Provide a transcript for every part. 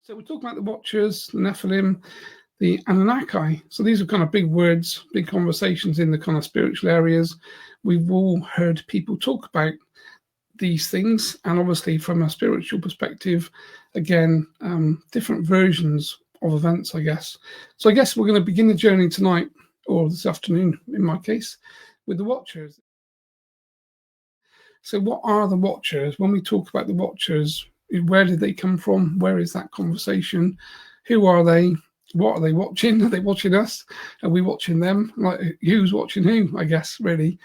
So we're talking about the Watchers, the Nephilim, the Anunnaki. So these are kind of big words, big conversations in the kind of spiritual areas. We've all heard people talk about these things, and obviously from a spiritual perspective, again, different versions of events, I guess. So I guess we're going to begin the journey tonight, or this afternoon in my case, with the Watchers. So what are the Watchers? When we talk about the Watchers, where did they come from? Where is that conversation? Who are they? What are they watching? Are they watching us? Are we watching them? Like, who's watching who, I guess, really.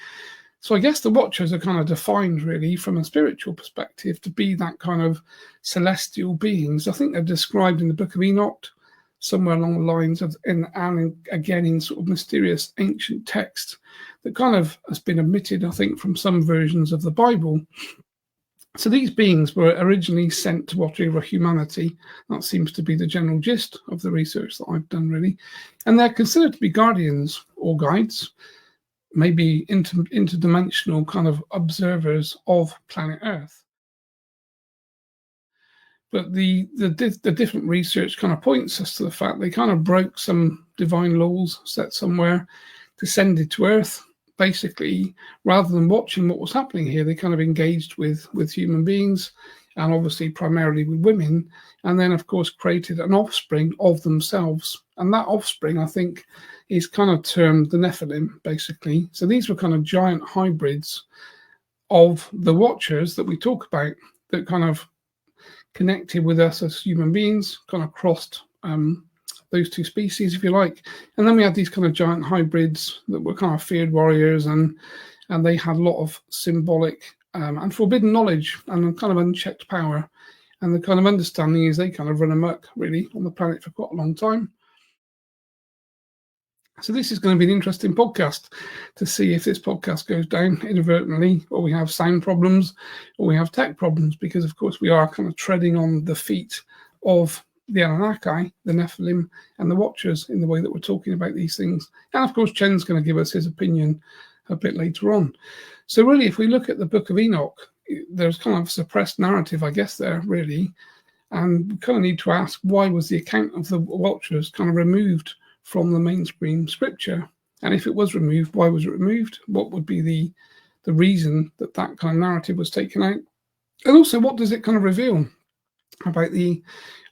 So I guess the Watchers are kind of defined, really, from a spiritual perspective to be that kind of celestial beings. I think they're described in the Book of Enoch, somewhere along the lines of, and again in sort of mysterious ancient text that kind of has been omitted, I think, from some versions of the Bible. So these beings were originally sent to watch over humanity. That seems to be the general gist of the research that I've done, really. And they're considered to be guardians or guides, maybe interdimensional kind of observers of planet Earth. But the different research kind of points us to the fact they kind of broke some divine laws set somewhere, descended to Earth. Basically, rather than watching what was happening here, they kind of engaged with human beings, and obviously primarily with women, and then of course created an offspring of themselves. And that offspring, I think, is kind of termed the Nephilim, basically. So these were kind of giant hybrids of the Watchers that we talk about, that kind of connected with us as human beings, kind of crossed those two species, if you like. And then we had these kind of giant hybrids that were kind of feared warriors, and they had a lot of symbolic and forbidden knowledge and kind of unchecked power. And the kind of understanding is they kind of run amok, really, on the planet for quite a long time. So this is going to be an interesting podcast to see if this podcast goes down inadvertently, or we have sound problems, or we have tech problems, because of course we are kind of treading on the feet of the Anunnaki, the Nephilim, and the Watchers in the way that we're talking about these things. And of course, Chen's going to give us his opinion a bit later on. So really, if we look at the Book of Enoch, there's kind of a suppressed narrative, I guess, there, really. And we kind of need to ask, why was the account of the Watchers kind of removed from the mainstream scripture? And if it was removed, why was it removed? What would be the reason that that kind of narrative was taken out? And also, what does it kind of reveal about the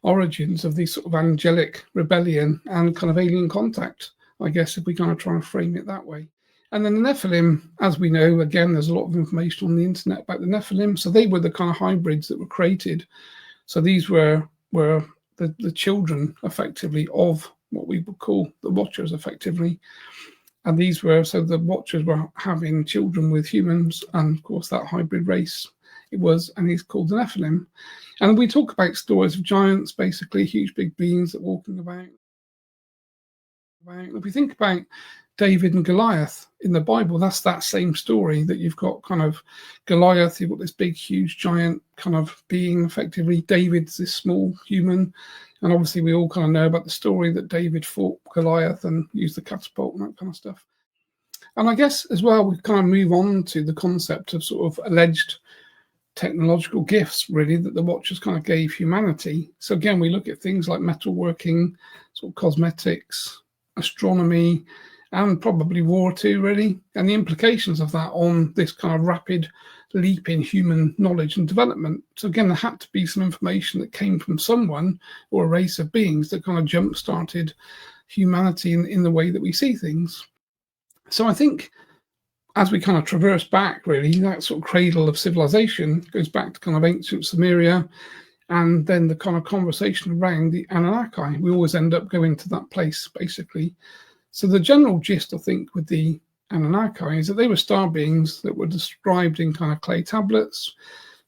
origins of these sort of angelic rebellion and kind of alien contact, I guess, if we kind of try and frame it that way. And then the Nephilim, as we know, again, there's a lot of information on the internet about the Nephilim. So they were the kind of hybrids that were created. So these were the children, effectively, of what we would call the Watchers, effectively. And these were, so the Watchers were having children with humans, and of course that hybrid race it was, and he's called the Nephilim. And we talk about stories of giants, basically huge big beings that walking about. If we think about David and Goliath in the Bible, that's that same story, that you've got kind of Goliath, you've got this big, huge, giant kind of being, effectively. David's this small human. And obviously we all kind of know about the story that David fought Goliath and used the catapult and that kind of stuff. And I guess as well, we kind of move on to the concept of sort of alleged technological gifts, really, that the Watchers kind of gave humanity. So again, we look at things like metalworking, sort of cosmetics, astronomy, and probably war too, really, and the implications of that on this kind of rapid leap in human knowledge and development. So again, there had to be some information that came from someone or a race of beings that kind of jump-started humanity in the way that we see things. So I think as we kind of traverse back, really, that sort of cradle of civilization goes back to kind of ancient Sumeria, and then the kind of conversation around the Anunnaki. We always end up going to that place, basically. So the general gist, I think, with the Anunnaki is that they were star beings that were described in kind of clay tablets,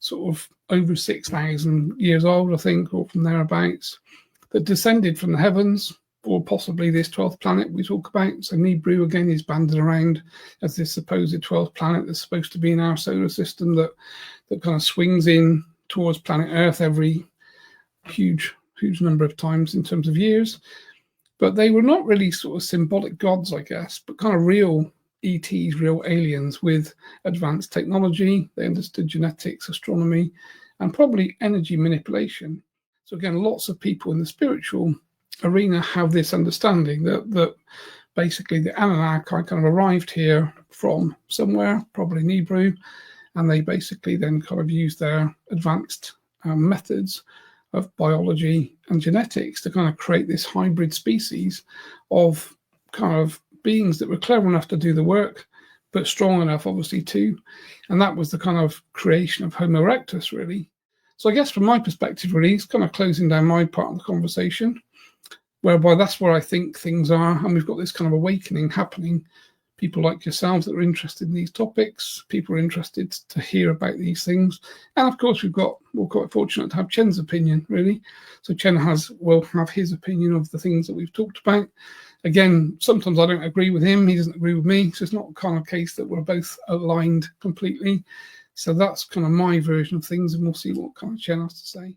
sort of over 6,000 years old, I think, or from thereabouts, that descended from the heavens, or possibly this 12th planet we talk about. So Nibiru, again, is banded around as this supposed 12th planet that's supposed to be in our solar system, that kind of swings in towards planet Earth every huge number of times in terms of years. But they were not really sort of symbolic gods, I guess, but kind of real ETs, real aliens with advanced technology. They understood genetics, astronomy, and probably energy manipulation. So again, lots of people in the spiritual arena have this understanding that basically the Anunnaki kind of arrived here from somewhere, probably in Hebrew, and they basically then kind of used their advanced methods of biology and genetics to kind of create this hybrid species of kind of beings that were clever enough to do the work, but strong enough, obviously, too. And that was the kind of creation of Homo erectus, really. So I guess from my perspective, really, it's kind of closing down my part of the conversation, whereby that's where I think things are. And we've got this kind of awakening happening. People like yourselves that are interested in these topics, people are interested to hear about these things. And of course, we're quite fortunate to have Chen's opinion, really. So Chen will have his opinion of the things that we've talked about. Again, sometimes I don't agree with him, he doesn't agree with me. So it's not kind of case that we're both aligned completely. So that's kind of my version of things, and we'll see what kind of Chen has to say.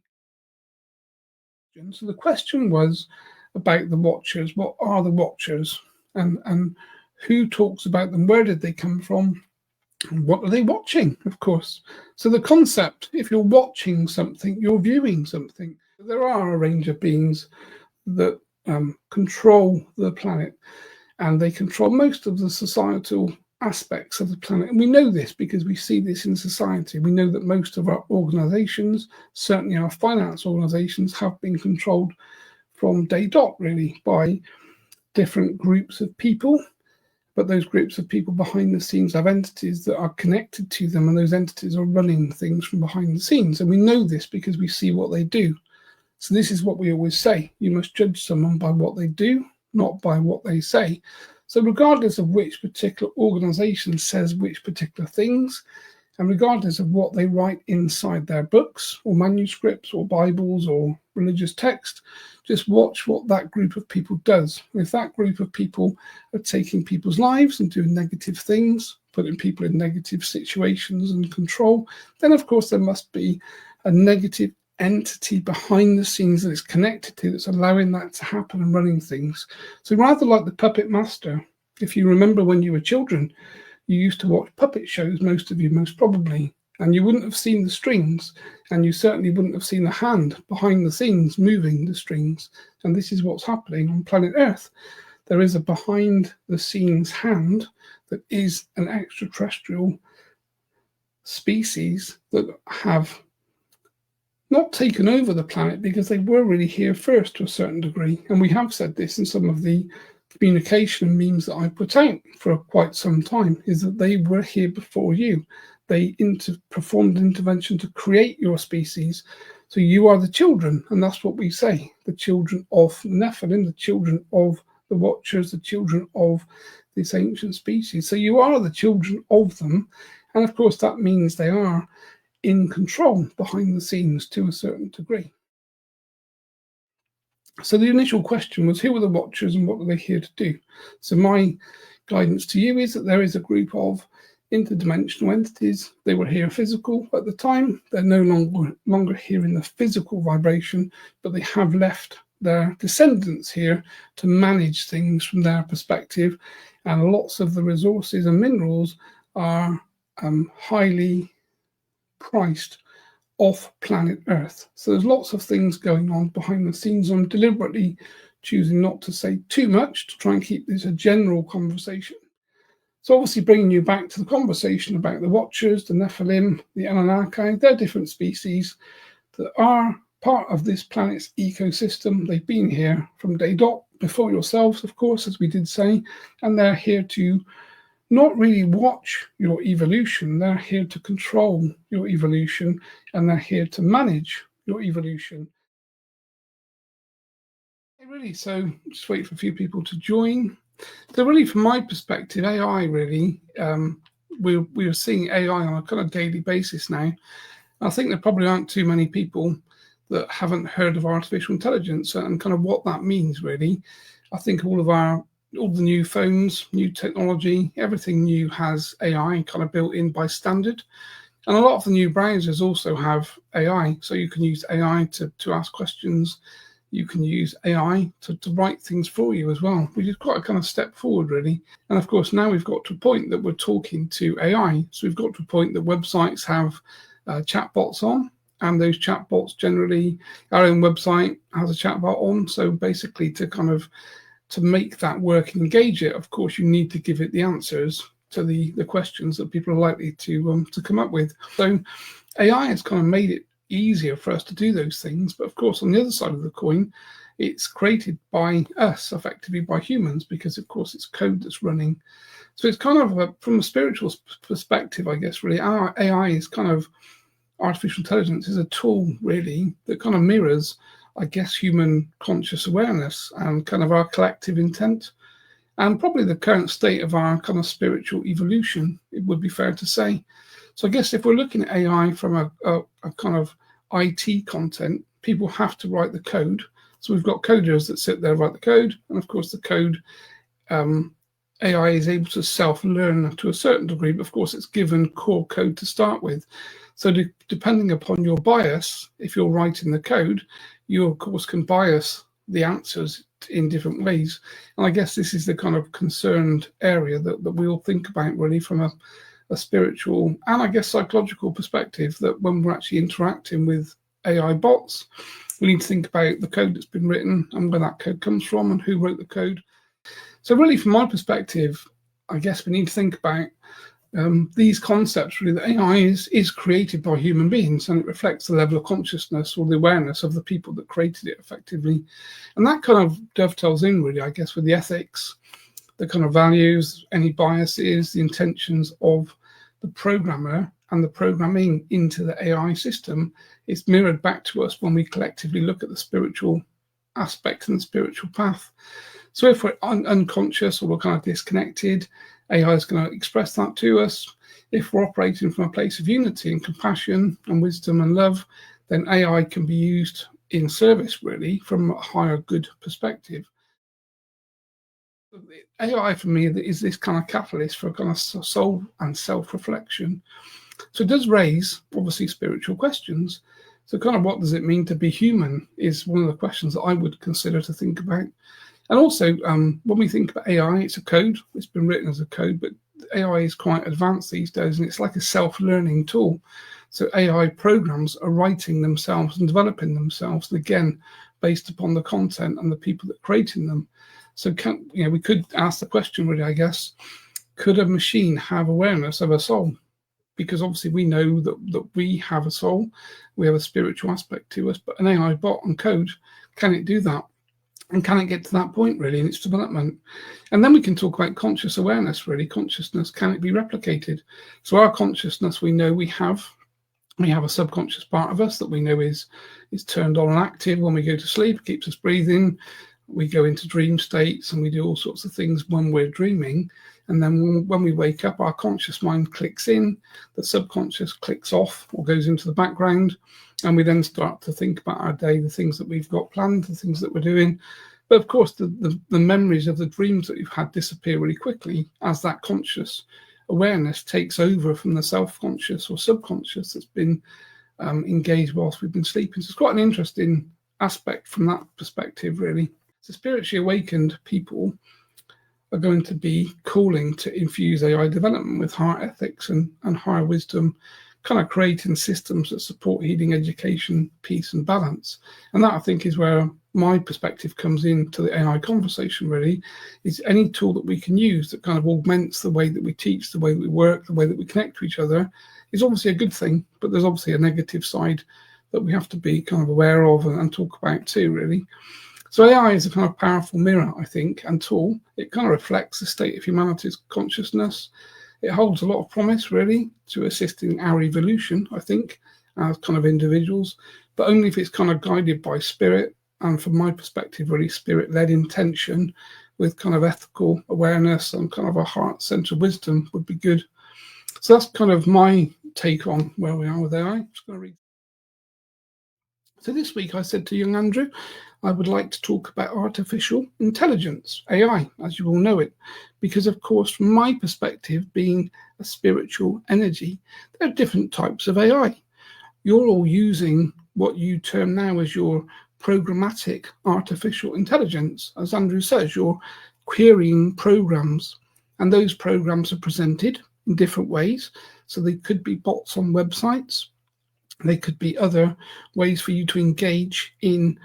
So the question was about the Watchers. What are the Watchers? And who talks about them? Where did they come from? And what are they watching, of course? So the concept, if you're watching something, you're viewing something. There are a range of beings that control the planet, and they control most of the societal aspects of the planet. And we know this because we see this in society. We know that most of our organizations, certainly our finance organizations, have been controlled from day dot, really, by different groups of people. But those groups of people behind the scenes have entities that are connected to them, and those entities are running things from behind the scenes. And we know this because we see what they do. So this is what we always say. You must judge someone by what they do, not by what they say. So regardless of which particular organization says which particular things, and regardless of what they write inside their books or manuscripts or Bibles or religious text, just watch what that group of people does. If that group of people are taking people's lives and doing negative things, putting people in negative situations and control, then of course there must be a negative entity behind the scenes that it's connected to that's allowing that to happen and running things. So rather like the puppet master, if you remember when you were children, you used to watch puppet shows, most of you most probably, and you wouldn't have seen the strings, and you certainly wouldn't have seen the hand behind the scenes moving the strings. And this is what's happening on planet Earth. There is a behind the scenes hand that is an extraterrestrial species that have not taken over the planet, because they were really here first to a certain degree. And we have said this in some of the communication memes that I put out for quite some time, is that they were here before you. They performed an intervention to create your species. So you are the children, and that's what we say, the children of Nephilim, the children of the Watchers, the children of this ancient species. So you are the children of them. And of course, that means they are in control behind the scenes to a certain degree. So the initial question was, who are the Watchers and what are they here to do? So my guidance to you is that there is a group of interdimensional entities. They were here physical at the time. They're no longer here in the physical vibration, but they have left their descendants here to manage things from their perspective. And lots of the resources and minerals are highly priced off planet Earth. So there's lots of things going on behind the scenes. I'm deliberately choosing not to say too much to try and keep this a general conversation. So obviously bringing you back to the conversation about the Watchers, the Nephilim, the Anunnaki, they're different species that are part of this planet's ecosystem. They've been here from day dot, before yourselves, of course, as we did say, and they're here to not really watch your evolution. They're here to control your evolution, and they're here to manage your evolution. Really, so just wait for a few people to join. So really, from my perspective, AI really, we're seeing AI on a kind of daily basis now. I think there probably aren't too many people that haven't heard of artificial intelligence and kind of what that means, really. I think all the new phones, new technology, everything new has AI kind of built in by standard. And a lot of the new browsers also have AI. So you can use AI to ask questions. You can use AI to write things for you as well, which is quite a kind of step forward, really. And of course, now we've got to a point that we're talking to AI. So we've got to a point that websites have chatbots on, and those chatbots generally, our own website has a chatbot on. So basically, to make that work and engage it, of course, you need to give it the answers to the questions that people are likely to come up with. So AI has kind of made it easier for us to do those things. But of course, on the other side of the coin, it's created by us, effectively by humans, because of course it's code that's running. So it's kind of from a spiritual perspective, I guess, really, our AI is kind of, artificial intelligence is a tool really that kind of mirrors, I guess, human conscious awareness and kind of our collective intent, and probably the current state of our kind of spiritual evolution, it would be fair to say. So I guess if we're looking at AI from a kind of IT content, people have to write the code. So we've got coders that sit there, write the code, and of course the code, AI is able to self-learn to a certain degree, but of course it's given core code to start with. So depending upon your bias, if you're writing the code, you of course can bias the answers in different ways. And I guess this is the kind of concerned area that we all think about really from a spiritual and I guess psychological perspective, that when we're actually interacting with AI bots, we need to think about the code that's been written and where that code comes from and who wrote the code. So really, from my perspective, I guess we need to think about these concepts, really, that AI is created by human beings, and it reflects the level of consciousness or the awareness of the people that created it effectively. And that kind of dovetails in, really, I guess, with the ethics, the kind of values, any biases, the intentions of the programmer and the programming into the AI system. It's mirrored back to us when we collectively look at the spiritual aspect and the spiritual path. So if we're unconscious or we're kind of disconnected, AI is going to express that to us. If we're operating from a place of unity and compassion and wisdom and love, then AI can be used in service, really, from a higher good perspective. AI for me is this kind of catalyst for kind of soul and self-reflection. So it does raise, obviously, spiritual questions. So kind of what does it mean to be human is one of the questions that I would consider to think about. And also, when we think about AI, it's a code. It's been written as a code, but AI is quite advanced these days, and it's like a self-learning tool. So AI programs are writing themselves and developing themselves, and again, based upon the content and the people that are creating them. So we could ask the question, really, I guess, could a machine have awareness of a soul? Because obviously we know that we have a soul, we have a spiritual aspect to us, but an AI bot and code, can it do that? And can it get to that point, really, in its development? And then we can talk about conscious awareness, really. Consciousness, can it be replicated? So our consciousness, we know we have a subconscious part of us that we know is turned on and active when we go to sleep. It keeps us breathing. We go into dream states and we do all sorts of things when we're dreaming. And then when we wake up, our conscious mind clicks in, the subconscious clicks off or goes into the background. And we then start to think about our day, the things that we've got planned, the things that we're doing. But of course, the memories of the dreams that we've had disappear really quickly as that conscious awareness takes over from the self-conscious or subconscious that's been engaged whilst we've been sleeping. So it's quite an interesting aspect from that perspective, really. So spiritually awakened people are going to be calling to infuse AI development with higher ethics and higher wisdom, kind of creating systems that support healing, education, peace and balance. And that, I think, is where my perspective comes into the AI conversation, really, is any tool that we can use that kind of augments the way that we teach, the way that we work, the way that we connect to each other is obviously a good thing, but there's obviously a negative side that we have to be kind of aware of and talk about too, really. So AI is a kind of powerful mirror, I think, and tool. It kind of reflects the state of humanity's consciousness. It holds a lot of promise, really, to assisting our evolution, I think, as kind of individuals, but only if it's kind of guided by spirit, and from my perspective, really spirit-led intention with kind of ethical awareness and kind of a heart-centered wisdom would be good. So that's kind of my take on where we are with AI. I'm just going to read. So this week I said to young Andrew, I would like to talk about artificial intelligence, AI, as you all know it, because of course, from my perspective, being a spiritual energy, there are different types of AI. You're all using what you term now as your programmatic artificial intelligence. As Andrew says, you're querying programs, and those programs are presented in different ways. So they could be bots on websites, They could be other ways for you to engage in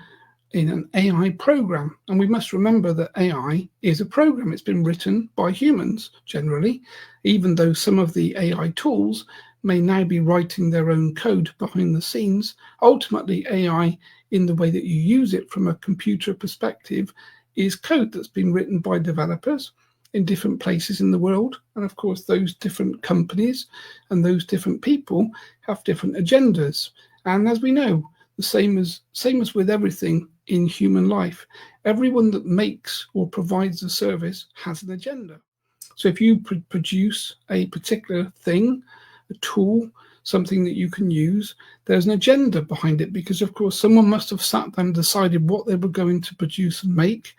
an AI program. And we must remember that AI is a program. It's been written by humans generally, even though some of the AI tools may now be writing their own code behind the scenes. Ultimately, AI, in the way that you use it from a computer perspective, is code that's been written by developers in different places in the world. And of course, those different companies and those different people have different agendas. And as we know, the same as with everything in human life, everyone that makes or provides a service has an agenda. So if you produce a particular thing, a tool, something that you can use, there's an agenda behind it, because of course someone must have sat down and decided what they were going to produce and make,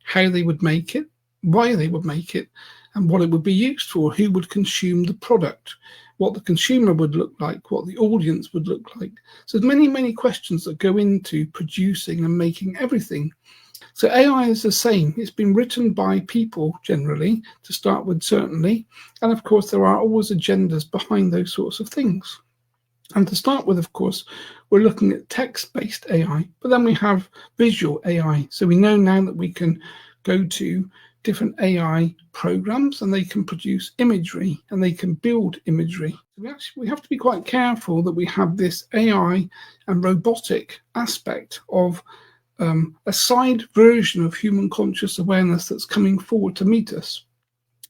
how they would make it, why they would make it, and what it would be used for, who would consume the product, what the consumer would look like, what the audience would look like. So there's many questions that go into producing and making everything. So AI is the same. It's been written by people generally, to start with, certainly. And of course, there are always agendas behind those sorts of things. And to start with, of course, we're looking at text-based AI, but then we have visual AI. So we know now that we can go to different AI programs and they can produce imagery and they can build imagery. We have to be quite careful that we have this AI and robotic aspect of a side version of human conscious awareness that's coming forward to meet us.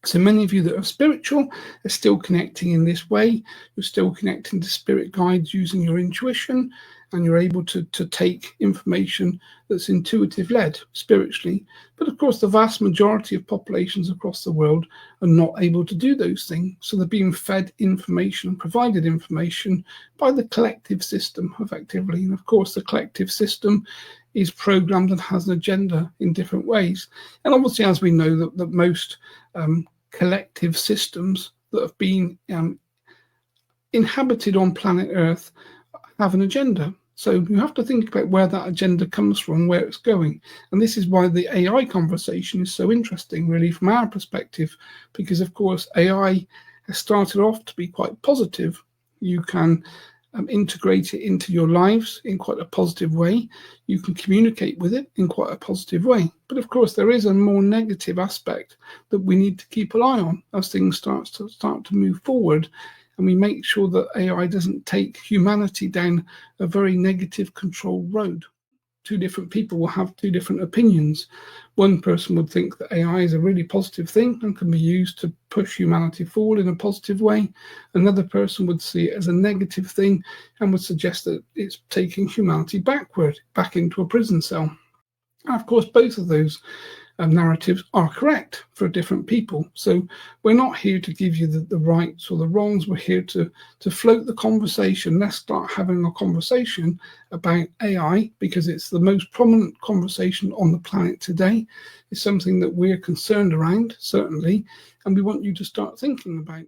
So many of you that are spiritual are still connecting in this way. You're still connecting to spirit guides using your intuition, and you're able to take information that's intuitive led spiritually. But of course, the vast majority of populations across the world are not able to do those things. So they're being fed information, provided information by the collective system effectively. And of course, the collective system is programmed and has an agenda in different ways. And obviously, as we know, that most collective systems that have been inhabited on planet Earth have an agenda. So you have to think about where that agenda comes from, where it's going. And this is why the AI conversation is so interesting, really, from our perspective, because, of course, AI has started off to be quite positive. You can integrate it into your lives in quite a positive way. You can communicate with it in quite a positive way. But of course, there is a more negative aspect that we need to keep an eye on as things start to move forward, and we make sure that AI doesn't take humanity down a very negative controlled road. Two different people will have two different opinions. One person would think that AI is a really positive thing and can be used to push humanity forward in a positive way. Another person would see it as a negative thing and would suggest that it's taking humanity backward, back into a prison cell. And of course, both of those narratives are correct for different people. So we're not here to give you the rights or the wrongs. We're here to float the conversation. Let's start having a conversation about AI, because it's the most prominent conversation on the planet today. It's something that we're concerned around, certainly, and we want you to start thinking about.